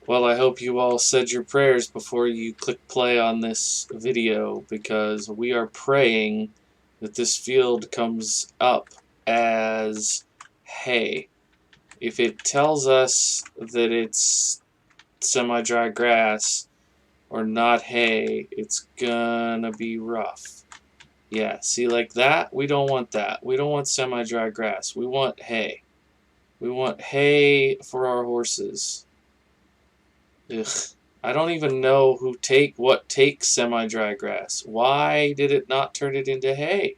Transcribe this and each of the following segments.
Well, I hope you all said your prayers before you click play on this video, because we are praying that this field comes up as hay. If it tells us that it's semi-dry grass or not hay, it's gonna be rough. Yeah, see, like that, we don't want that. We don't want semi-dry grass. We want hay. We want hay for our horses. Ugh. I don't even know what takes semi-dry grass. Why did it not turn it into hay?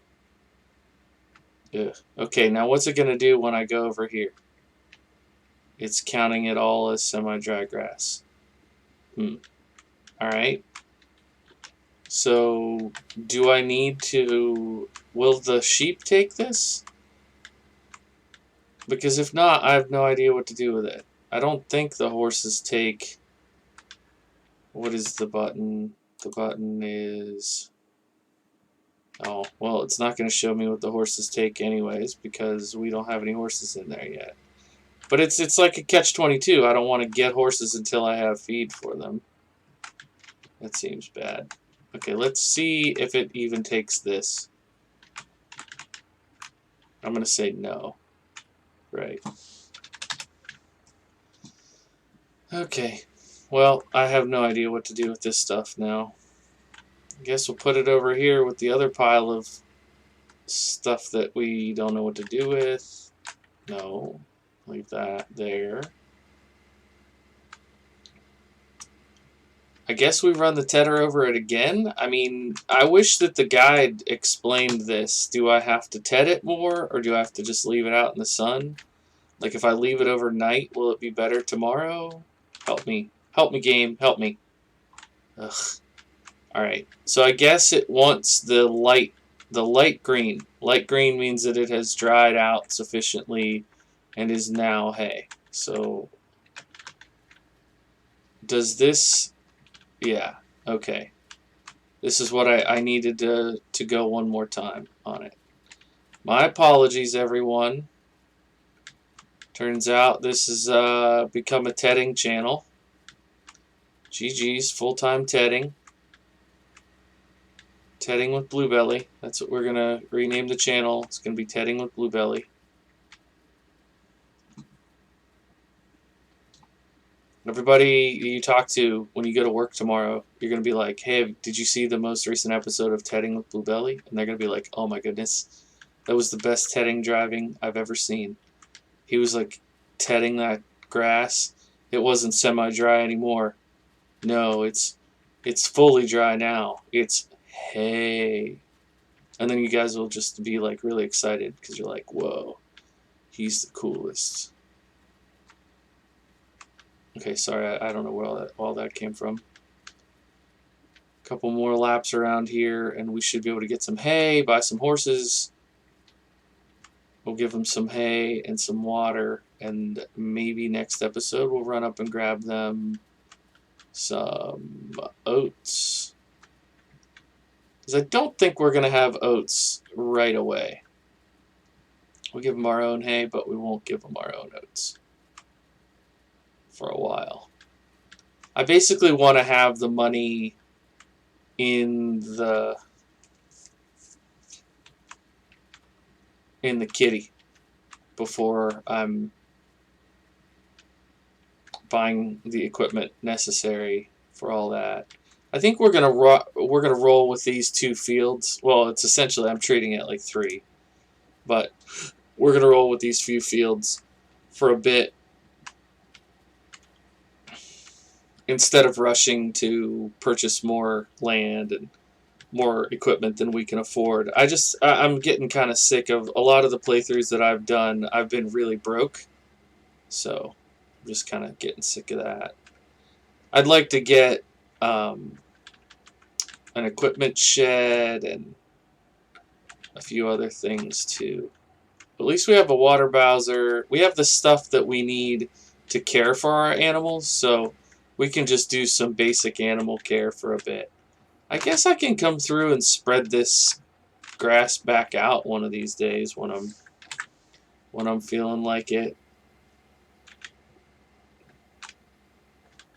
Ugh. Okay, now what's it gonna do when I go over here? It's counting it all as semi-dry grass. Alright. So, do I need to... Will the sheep take this? Because if not, I have no idea what to do with it. I don't think the horses take... What is the button? The button is... Oh, well, it's not going to show me what the horses take anyways, because we don't have any horses in there yet. But it's like a catch-22. I don't want to get horses until I have feed for them. That seems bad. Okay, let's see if it even takes this. I'm going to say no. Right. Okay. Well, I have no idea what to do with this stuff now. I guess we'll put it over here with the other pile of stuff that we don't know what to do with. No. Leave that there. I guess we run the tedder over it again. I mean, I wish that the guide explained this. Do I have to ted it more, or do I have to just leave it out in the sun? Like, if I leave it overnight, will it be better tomorrow? Help me. Help me, game. Help me. Ugh. Alright. So I guess it wants the light green. Light green means that it has dried out sufficiently and is now hay. So, does this... Yeah, okay. This is what I needed to go one more time on it. My apologies, everyone. Turns out this has become a tedding channel. GG's, full-time tedding. Tedding with Bluebelly. That's what we're going to rename the channel. It's going to be Tedding with Bluebelly. Everybody you talk to when you go to work tomorrow, you're going to be like, hey, did you see the most recent episode of Tedding with Bluebelly? And they're going to be like, oh my goodness, that was the best tedding driving I've ever seen. He was like tedding that grass. It wasn't semi-dry anymore. No, it's fully dry now. It's hay. And then you guys will just be like really excited because you're like, whoa, he's the coolest. Okay, sorry, I don't know where all that came from. A couple more laps around here, and we should be able to get some hay, buy some horses. We'll give them some hay and some water, and maybe next episode we'll run up and grab them some oats. Because I don't think we're going to have oats right away. We'll give them our own hay, but we won't give them our own oats for a while. I basically want to have the money in the kitty before I'm buying the equipment necessary for all that. I think we're gonna roll with these 2 fields. Well, it's essentially, I'm treating it like 3, but we're gonna roll with these few fields for a bit instead of rushing to purchase more land and more equipment than we can afford. I'm getting kind of sick of a lot of the playthroughs that I've done. I've been really broke, so I'm just kind of getting sick of that. I'd like to get an equipment shed and a few other things too. At least we have a water bowser. We have the stuff that we need to care for our animals, so we can just do some basic animal care for a bit. I guess I can come through and spread this grass back out one of these days when I'm feeling like it.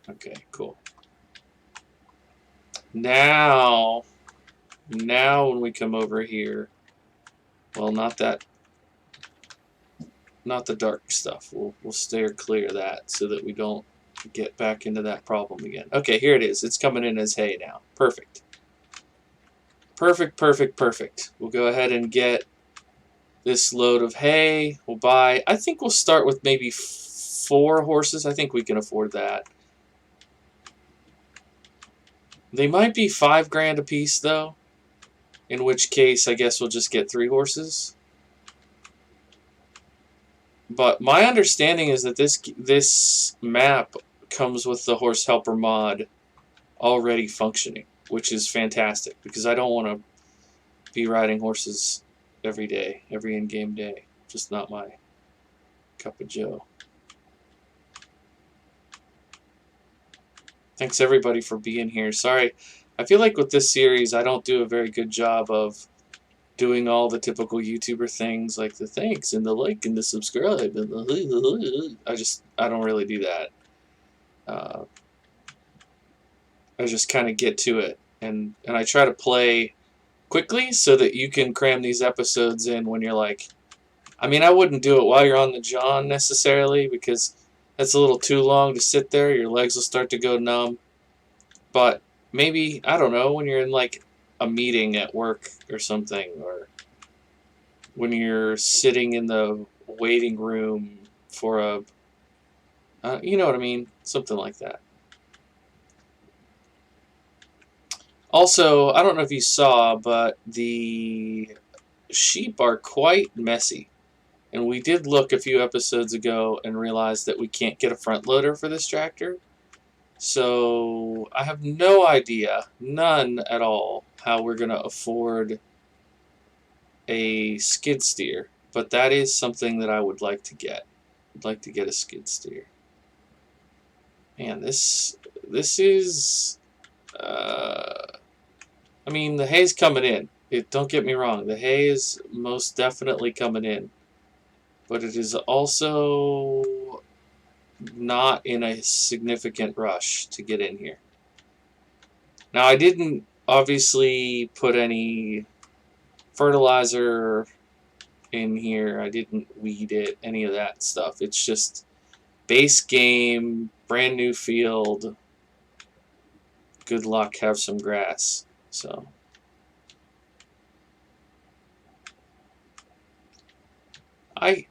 Okay, cool. Now when we come over here, well, not the dark stuff. We'll steer clear of that so that we don't get back into that problem again. Okay, here it is. It's coming in as hay now. Perfect. Perfect, perfect, perfect. We'll go ahead and get this load of hay. We'll buy, I think we'll start with maybe 4 horses. I think we can afford that. They might be 5 grand a piece though, in which case I guess we'll just get 3 horses. But my understanding is that this map comes with the horse helper mod already functioning, which is fantastic because I don't want to be riding horses every day, every in-game day. Just not my cup of joe. Thanks everybody for being here. Sorry, I feel like with this series I don't do a very good job of doing all the typical YouTuber things like the thanks and the like and the subscribe and the I don't really do that. I just kind of get to it and I try to play quickly so that you can cram these episodes in when you're like, I mean, I wouldn't do it while you're on the John necessarily because that's a little too long to sit there. Your legs will start to go numb. But maybe, I don't know, when you're in like a meeting at work or something, or when you're sitting in the waiting room for a, you know what I mean? Something like that. Also, I don't know if you saw, but the sheep are quite messy. And we did look a few episodes ago and realized that we can't get a front loader for this tractor. So I have no idea, none at all, how we're going to afford a skid steer. But that is something that I would like to get. I'd like to get a skid steer. Man, this is... I mean, the hay's coming in. Don't get me wrong. The hay is most definitely coming in. But it is also not in a significant rush to get in here. Now, I didn't obviously put any fertilizer in here. I didn't weed it, any of that stuff. It's just base game, brand new field. Good luck, have some grass. So I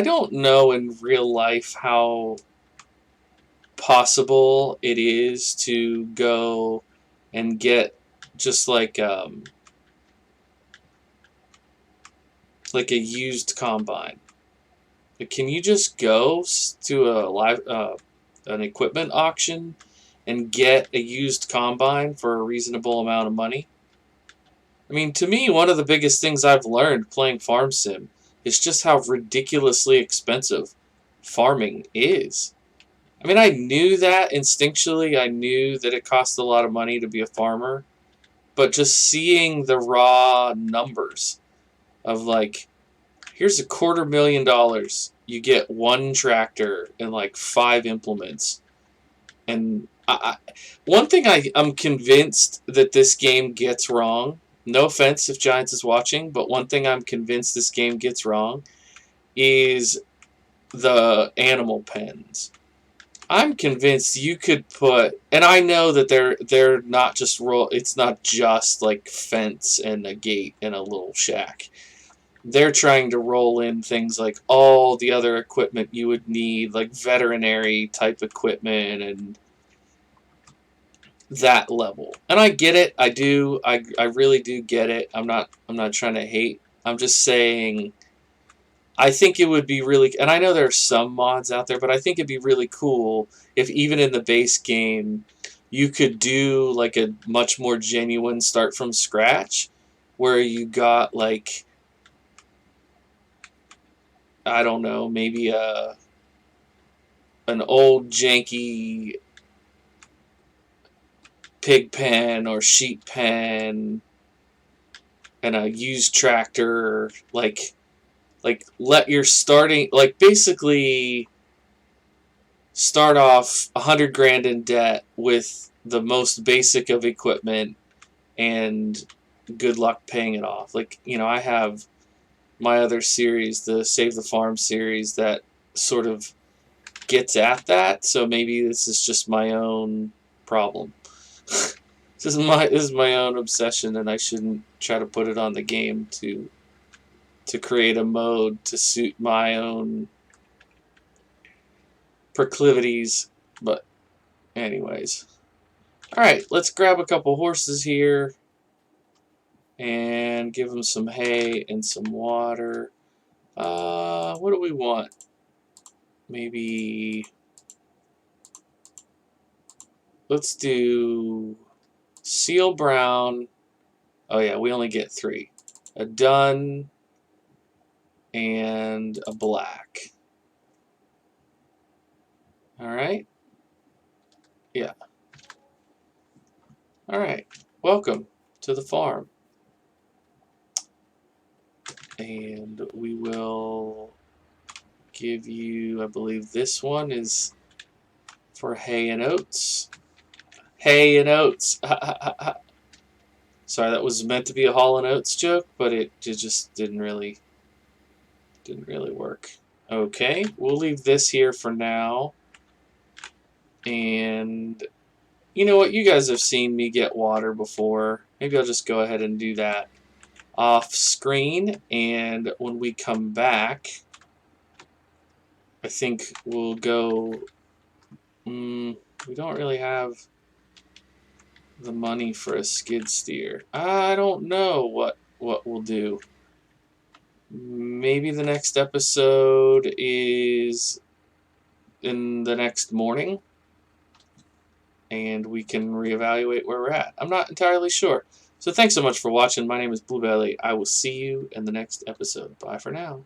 don't know in real life how possible it is to go and get just like a used combine. Can you just go to a live an equipment auction and get a used combine for a reasonable amount of money? I mean, to me, one of the biggest things I've learned playing Farm Sim is just how ridiculously expensive farming is. I mean, I knew that instinctually. I knew that it cost a lot of money to be a farmer. But just seeing the raw numbers of like, here's $250,000. You get 1 tractor and like 5 implements. And one thing I'm convinced that this game gets wrong, no offense if Giants is watching, but one thing I'm convinced this game gets wrong is the animal pens. I'm convinced you could put, and I know that they're not just it's not just like fence and a gate and a little shack. They're trying to roll in things like all the other equipment you would need, like veterinary type equipment and that level. And I get it. I do. I really do get it. I'm not trying to hate. I'm just saying I think it would be really, and I know there are some mods out there, but I think it'd be really cool if even in the base game you could do like a much more genuine start from scratch where you got like, I don't know, maybe an old janky pig pen or sheep pen and a used tractor, like let your starting, like basically start off 100 grand in debt with the most basic of equipment and good luck paying it off. Like, you know, I have my other series, the Save the Farm series, that sort of gets at that. So maybe this is just my own problem. This is my own obsession, and I shouldn't try to put it on the game to create a mode to suit my own proclivities. But anyways, all right, let's grab a couple horses here and give them some hay and some water. What do we want? Maybe let's do Seal Brown. Oh yeah, we only get 3. A dun and a black. Alright? Yeah. Alright. Welcome to the farm. And we will give you, I believe this one is for hay and oats. Hay and oats. Sorry, that was meant to be a Hall and Oates joke, but it just didn't really work. Okay, we'll leave this here for now. And you know what? You guys have seen me get water before. Maybe I'll just go ahead and do that off screen. And when we come back, I think we'll go. We don't really have the money for a skid steer. I don't know what we'll do. Maybe the next episode is in the next morning, and we can reevaluate where we're at. I'm not entirely sure. So thanks so much for watching. My name is Bluebelly. I will see you in the next episode. Bye for now.